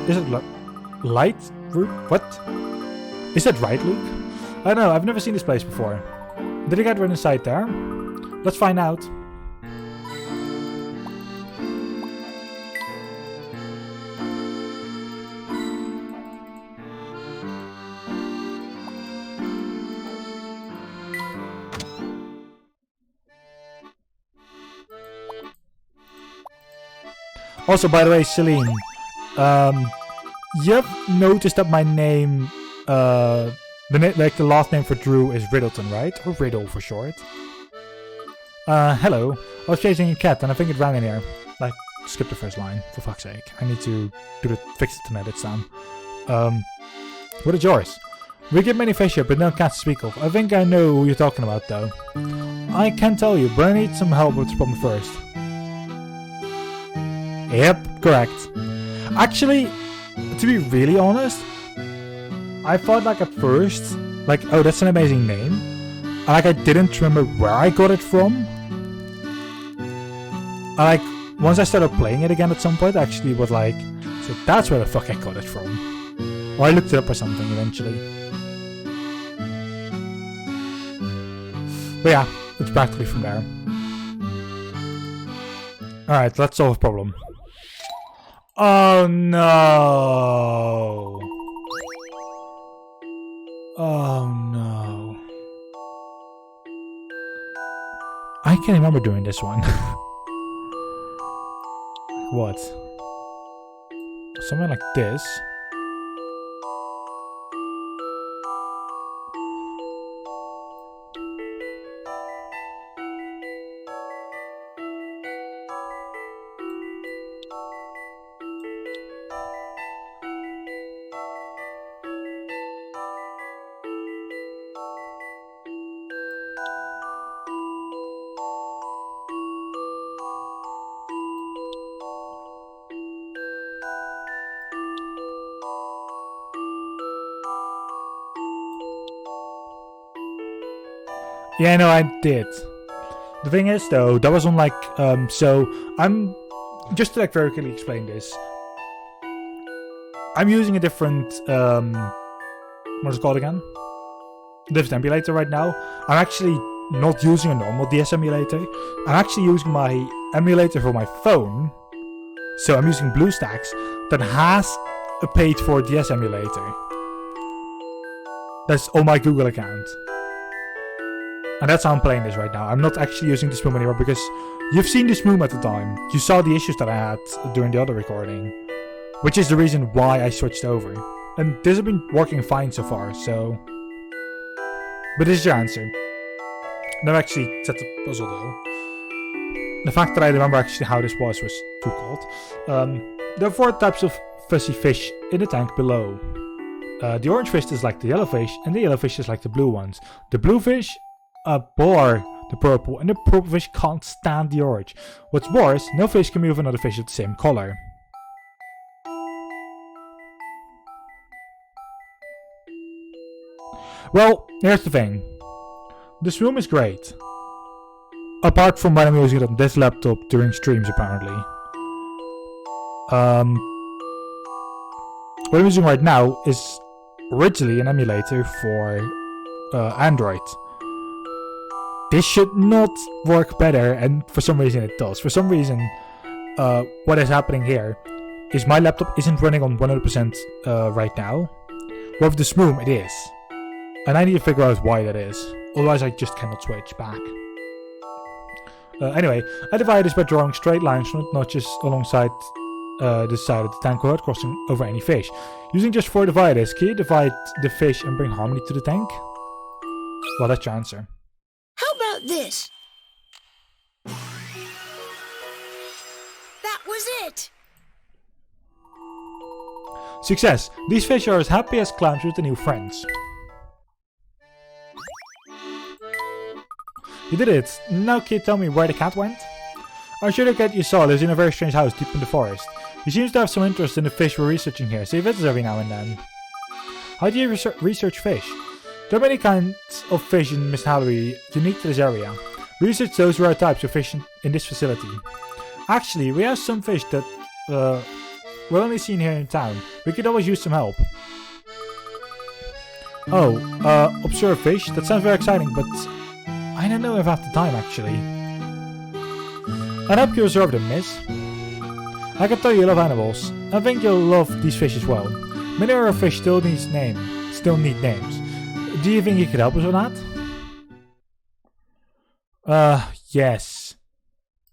root? What? Is that right, Luke? I don't know, I've never seen this place before. Did I get right inside there? Let's find out. Also, by the way, Celine, you've noticed that my name, the last name for Drew is Riddleton, right? Or Riddle for short. Hello. I was chasing a cat and I think it ran in here. Like, skip the first line, for fuck's sake. I need to fix it tonight, it's time. What is yours? We get many fish here, but no cats to speak of. I think I know who you're talking about, though. I can't tell you, but I need some help with this problem first. Yep, correct. Actually, to be really honest, I thought like at first, like, oh, that's an amazing name. And like I didn't remember where I got it from. And like, once I started playing it again at some point, I actually was like, so that's where the fuck I got it from. Or I looked it up or something eventually. But yeah, it's practically from there. Alright, let's solve a problem. Oh no! Oh no. I can't remember doing this one. What? Something like this. Yeah, no, I did. The thing is, though, that was on like, so I'm just to like very quickly explain this. I'm using a different, what is it called again? Different emulator right now. I'm actually not using a normal DS emulator. I'm actually using my emulator for my phone. So I'm using BlueStacks that has a paid for DS emulator. That's on my Google account. And that's how I'm playing this right now. I'm not actually using this Moom anymore because you've seen this Moom at the time. You saw the issues that I had during the other recording. Which is the reason why I switched over. And this has been working fine so far, so... But this is your answer. Never actually set the puzzle though. The fact that I remember actually how this was too cold. There are 4 types of fuzzy fish in the tank below. The orange fish is like the yellow fish, and the yellow fish is like the blue ones. The blue fish bore the purple, and the purple fish can't stand the orange. What's worse, no fish can move another fish of the same color. Well, here's the thing. This room is great. Apart from when I'm using it on this laptop during streams, apparently. What I'm using right now is originally an emulator for Android. This should not work better, and for some reason it does. For some reason, what is happening here is my laptop isn't running on 100% right now. With the Smoom, it is. And I need to figure out why that is. Otherwise, I just cannot switch back. Anyway, I divide this by drawing straight lines from notches alongside the side of the tank without crossing over any fish. Using just 4 dividers, can you divide the fish and bring harmony to the tank? Well, that's your answer. How about this? That was it! Success! These fish are as happy as clams with the new friends. You did it! Now can you tell me where the cat went? I'm sure the cat you saw lives in a very strange house deep in the forest. He seems to have some interest in the fish we're researching here, so he visits every now and then. How do you research fish? There are many kinds of fish in Mist Hallory unique to this area. We research those rare types of fish in this facility. Actually, we have some fish that we're only seen here in town. We could always use some help. Oh, observe fish? That sounds very exciting, but I don't know if I have the time actually. I'd help you observe them, miss. I can tell you love animals. I think you'll love these fish as well. Many of our fish still need names. Do you think you could help us with that? Yes.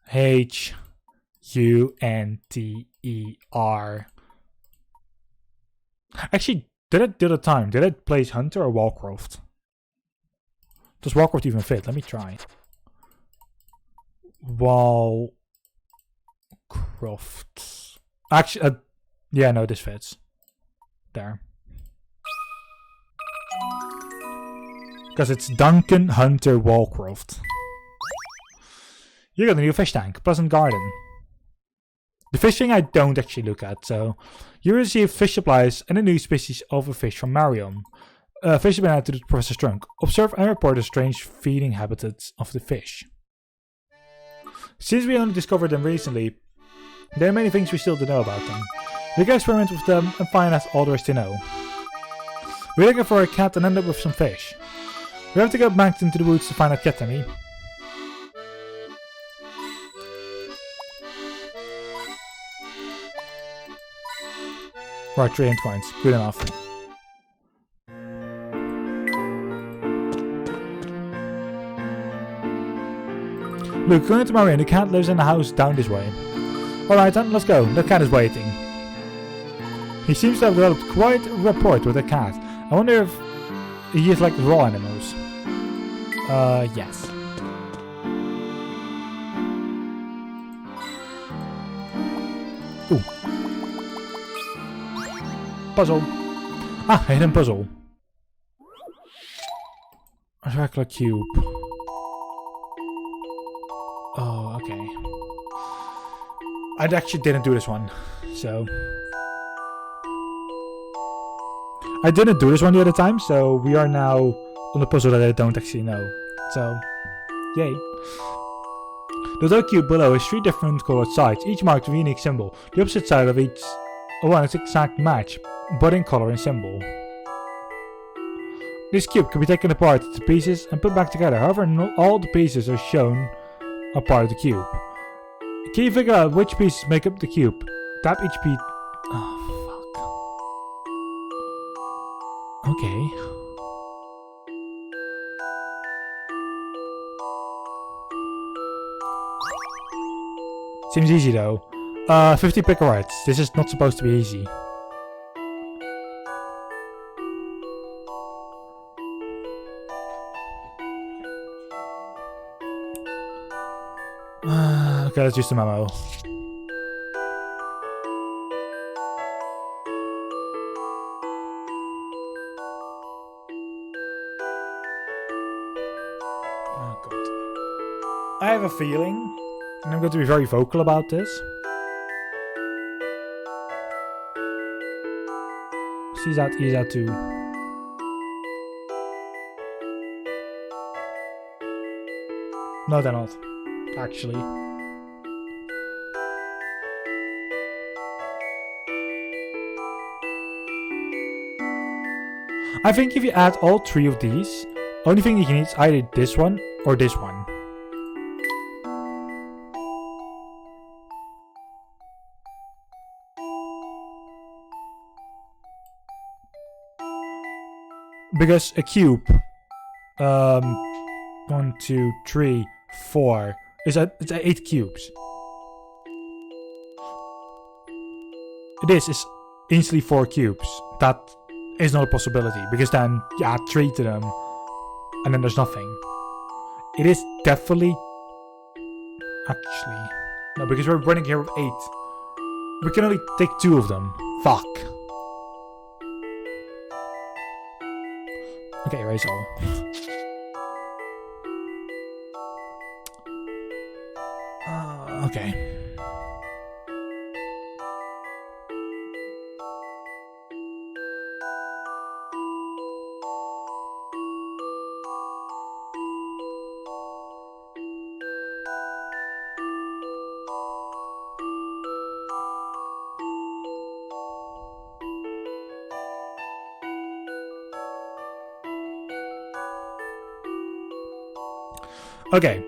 Hunter. Actually, did it do the time? Did it place Hunter or Walcroft? Does Walcroft even fit? Let me try. Walcroft. Actually, yeah, no, this fits. There. Because it's Duncan Hunter Walcroft. You got a new fish tank. Pleasant Garden. The fishing I don't actually look at, so... You receive fish supplies and a new species of a fish from Marion. Fish have been added to the Professor's trunk. Observe and report the strange feeding habitats of the fish. Since we only discovered them recently, there are many things we still don't know about them. We can experiment with them and find out all there is to know. We're looking for a cat and end up with some fish. We have to go back into the woods to find out cat, Tammy. Right, 3 end coins. Good enough. Look, going to Marion, the cat lives in the house down this way. Alright then, let's go. The cat is waiting. He seems to have developed quite a rapport with the cat. I wonder if he is like raw animals. Yes. Ooh. Puzzle. Ah, a hidden puzzle. A circular cube. Oh, okay. I actually didn't do this one, so... I didn't do this one the other time, so we are now on the puzzle that I don't actually know. so yay. The other cube below is 3 different colored sides, each marked with a unique symbol. The opposite side of each one is exact match, but in color and symbol. This cube can be taken apart into pieces and put back together, however not all the pieces are shown are part of the cube. Can you figure out which pieces make up the cube? Tap each piece. Oh fuck. Okay. Seems easy though. 50 picarettes. This is not supposed to be easy. Okay, let's use the memo. Oh god. I have a feeling, and I'm going to be very vocal about this. He's out too. No, they're not. Actually. I think if you add all 3 of these, only thing you can need is either this one or this one. Because a cube, 1, 2, 3, 4, it's 8 cubes. This is instantly 4 cubes. That is not a possibility, because then you add 3 to them, and then there's nothing. It is definitely... Actually... No, because we're running here with 8. We can only take 2 of them. Fuck. Okay, erase all. Okay. Okay.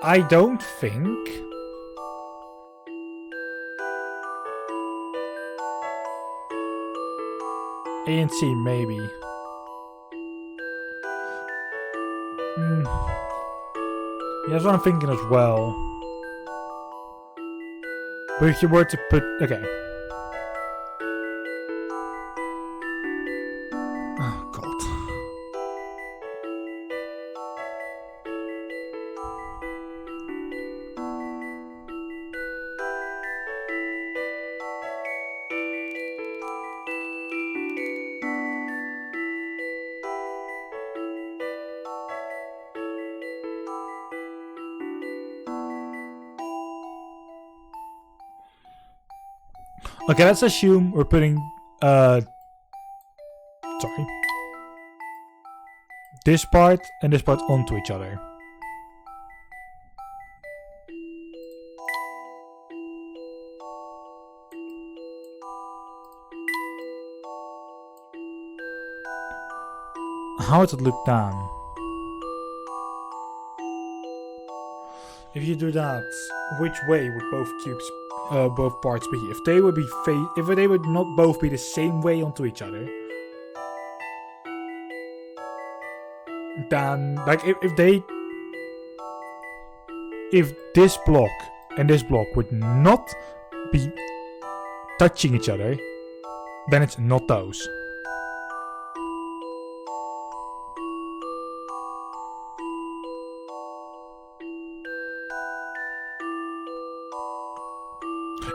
I don't think... A and C, maybe. Yeah, that's what I'm thinking as well. But if you were to put... Okay. Oh, God. Okay, let's assume we're putting, sorry. This part and this part onto each other. How would it look down? If you do that, which way would both cubes both parts be? If they would be if they would not both be the same way onto each other, then like if this block and this block would not be touching each other, then it's not those.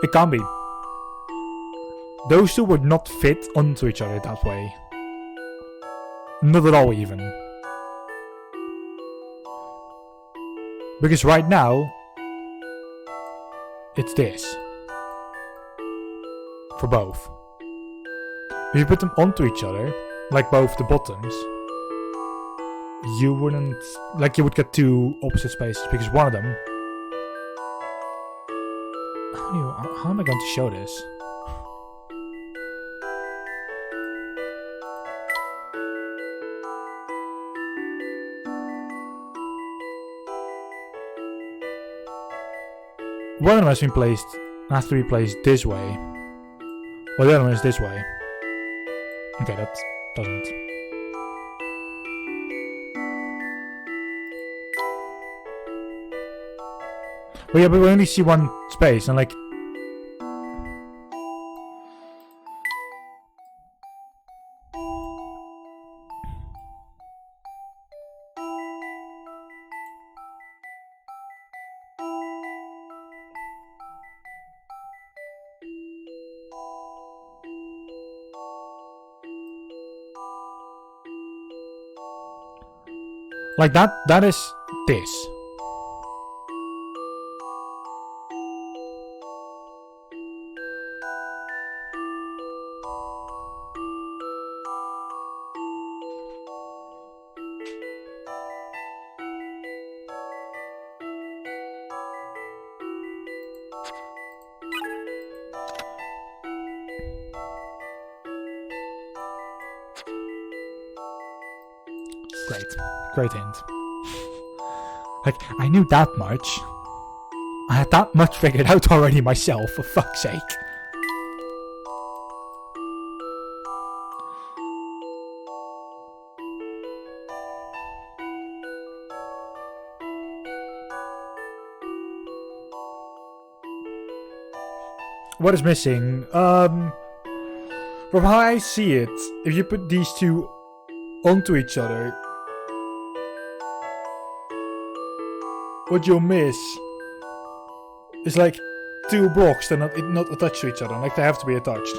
It can't be. Those two would not fit onto each other that way. Not at all, even. Because right now, it's this. For both. If you put them onto each other, like both the bottoms, you wouldn't, like you would get two opposite spaces because one of them, how am I going to show this? One of them has to be placed this way, while the other one is this way. Okay, that doesn't. Well, yeah, but we only see one space, and like. Like that is this. Great hint. Like, I knew that much. I had that much figured out already myself, for fuck's sake. What is missing? From how I see it, if you put these two onto each other, what you'll miss is like two blocks that are not attached to each other. Like they have to be attached.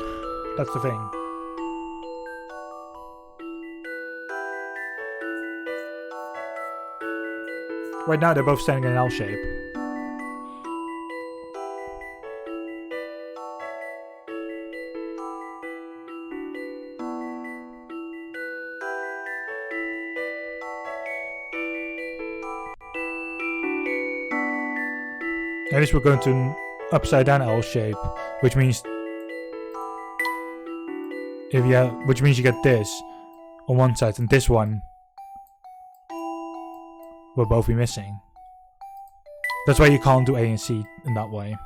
That's the thing. Right now they're both standing in an L shape. At least we're going to an upside down L shape, which means which means you get this on one side and this one will both be missing. That's why you can't do A and C in that way.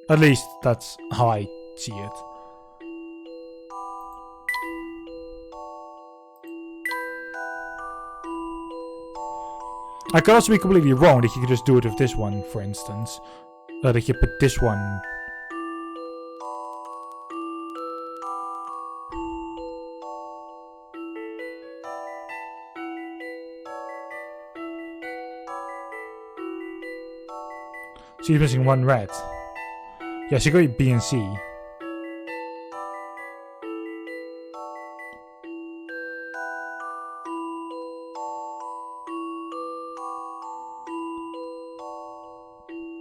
At least that's how I see it. I could also be completely wrong that you could just do it with this one, for instance. That you put this one. So you're missing one red. Yes, you go B and C.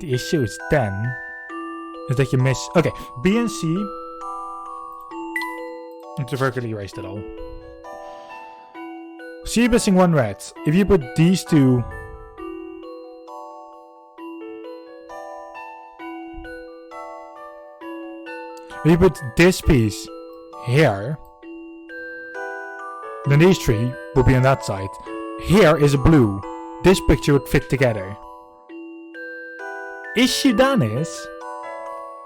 The issue is then is that you miss. Okay, B and C. Need to vertically erase it all. So you're missing one red. If you put these two. If you put this piece here, then these three will be on that side. Here is a blue. This picture would fit together. Issue done is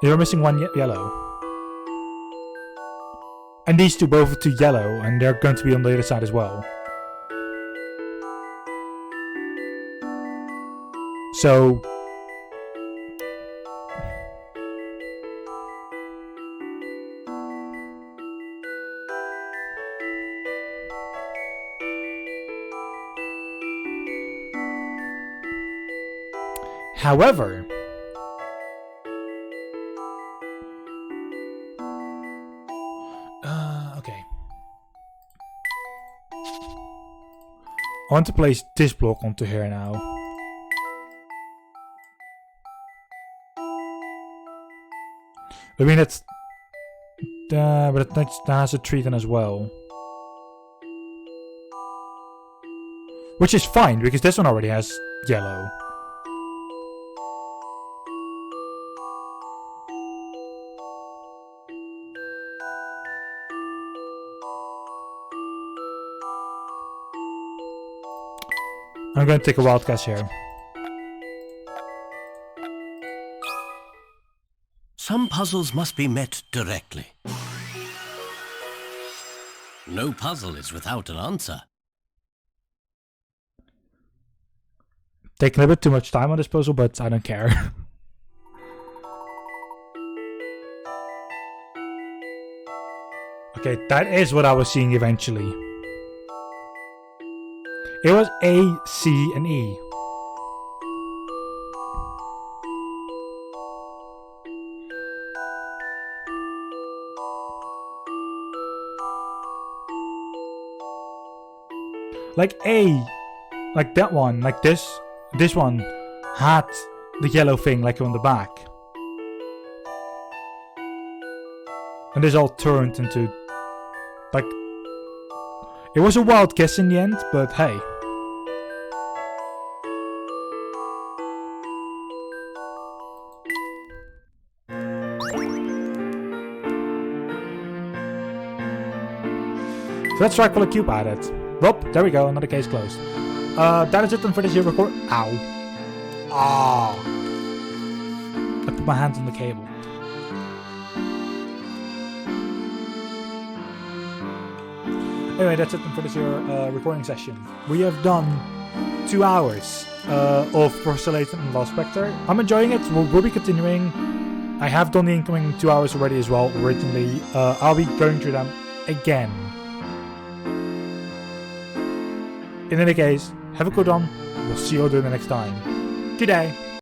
you're missing one yellow. And these two both are two yellow, and they're going to be on the other side as well. So however, okay. I want to place this block onto here now. I mean, it's... but that has a tree then as well. Which is fine, because this one already has yellow. I'm going to take a wild guess here. Some puzzles must be met directly. No puzzle is without an answer. Taking a bit too much time on this puzzle, but I don't care. Okay, that is what I was seeing eventually. It was A, C, and E. Like A, like that one, like this one had the yellow thing like on the back. And this all turned into, like, it was a wild guess in the end, but hey. So let's try color cube added. Well, there we go, another case closed. That is it then for this year record. Ow. Ah. I put my hands on the cable. Anyway, that's it then for this year recording session. We have done 2 hours of Professor Layton and Lost Specter. I'm enjoying it. We'll be continuing. I have done the incoming 2 hours already as well, originally. I'll be going through them again. In any case, have a good one. We'll see you all the next time. Good day.